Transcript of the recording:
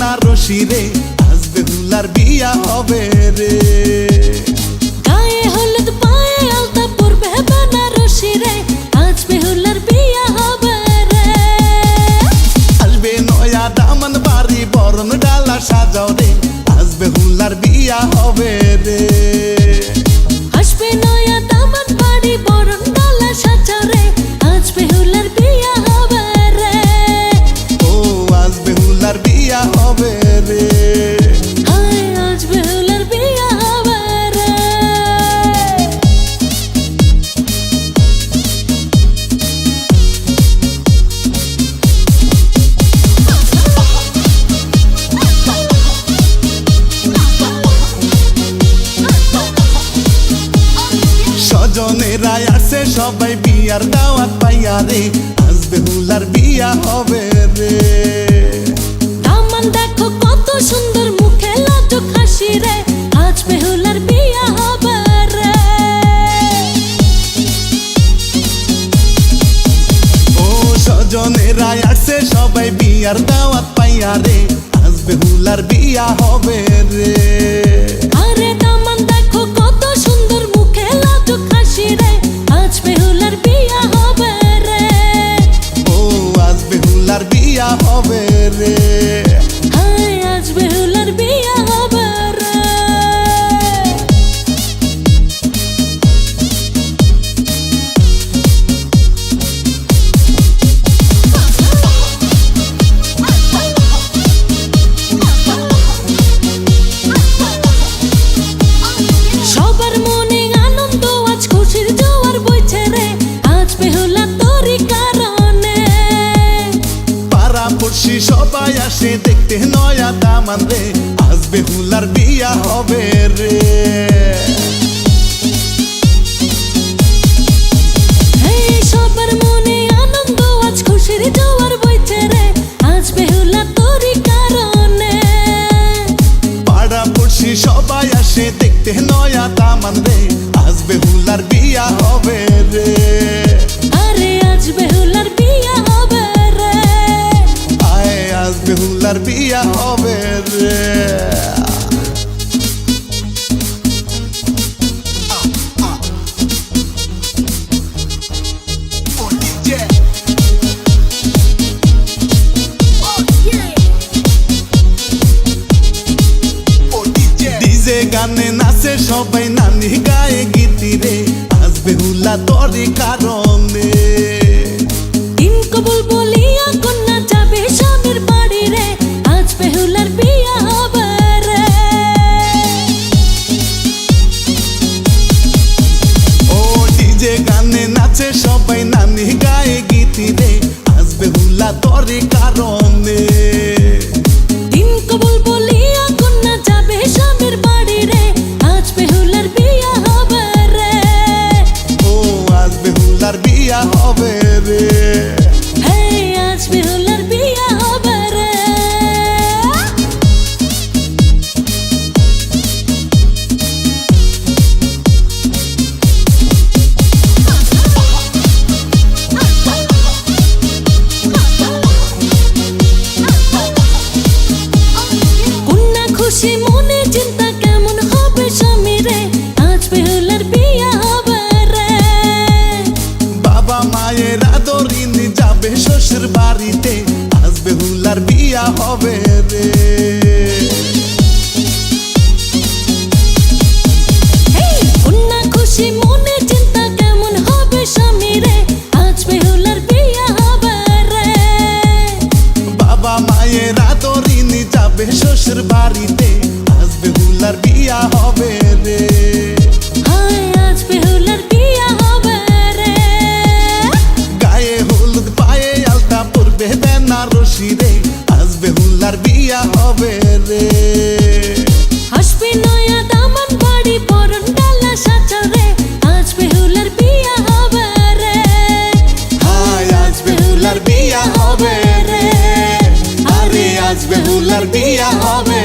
বেনারসি রে, আজ বেহুলার বিয়া হবে রে। গায়ে হলুদ পায়ে আলতা পরবে বেনারসি রে, আজ বেহুলার বিয়া হবে রে। আসবে নয়া দামান বাড়ি বরণ ডালা সাজাও রে, আজ বেহুলার বিয়া হবে রে। আসবে নয়া দামান বাড়ি বরণ ডালা সাজাও রে, আজ বেহুলার বিয়া হবে রে। ও আজ বেহুলার বিয়া হবে রে। হায় আজ বেহুলার বিয়া হবে রে। স্বজনেরা আসছে সবাই বিয়ার দাওয়াত পাইয়া রে, আজ বেহুলার বিয়া হবে রে। দামান দেখো কত সুন্দর, মুখে লাজুক হাসি রে, আজ বেহুলার বিয়া হবে রে। ও স্বজনেরা আসছে সবাই বিয়ার দাওয়াত পাইয়া রে, আজ বেহুলার বিয়া হবে রে। আরে দামান দেখো কত সুন্দর, মুখে লাজুক হাসি রে, আজ বেহুলার বিয়া হবে রে। ও আজ বেহুলার বিয়া হবে রে। হায় আজ বেহুলার বিয়া হবে রে। সবার মনে আনন্দ, আজ খুশির জোয়ার বইছে রে, আজ বেহুলা তোরই কারণে। পাড়া পড়শি সবাই আসে দেখতে নয়া দামান রে, আজ বেহুলার বিয়া হবে রে। এই সবার মনে আনন্দ, আজ খুশির জোয়ার বইছে রে, আজ বেহুলা তোরই কারণে। পাড়া পড়শি সবাই আসে দেখতে নয়া দামান রে, আজ বেহুলার বিয়া হবে রে। আরে আজ বেহুলার বিয়া হবে রে। আয় আজ বেহুলার বিয়া হবে রে। ডিজে গানে নাচে সবাই, নানি গায়ে গীতি রে, আজ বেহুলা তোরই কারণে। দিন কবুল বলিয়া কন্যা যাবে স্বামীর বাড়ি রে, আজ বেহুলার বিয়া হবে রে। ও ডিজে গানে নাচে সবাই, নানি গায়ে গীতি রে, আজ বেহুলা তোরই কারণে। দিন কবুল বলিয়া কন্যা যাবে স্বামীর বাড়ি রে, আজ বেহুলার বিয়া হবে রে। ও আজ বেহুলার বিয়া হবে রে। এই আজ বেহুলার বিয়া হবে রে। কন্যা খুশি মনে চিন্তা, কেমন হবে স্বামী রে, আজ বেহুলার বিয়া হবে রে। বাবা মায়ের আদরিনি যাবে শ্বশুর বাড়িতে, আজ বেহুলার বিয়া হবে রে। এই কন্যা খুশি মনে চিন্তা, কেমন হবে স্বামী রে, আজ বেহুলার বিয়া হবে রে। বাবা মায়ের আদরিনি যাবে শ্বশুর বাড়িতে, আজ বেহুলার বিয়া হবে রে। হায় আজ বেহুলার বিয়া হবে রে। গায়ে হলুদ পায়ে আলতা পরবে বেনারসি রে, আজ বেহুলার বিয়া হবে রে। আসবে নয়া দামান বাড়ি বরণ ডালা সাজাও রে, আজ বেহুলার বিয়া হবে রে। হায় আজ বেহুলার বিয়া হবে রে। আরে আজ বেহুলার বিয়া হবে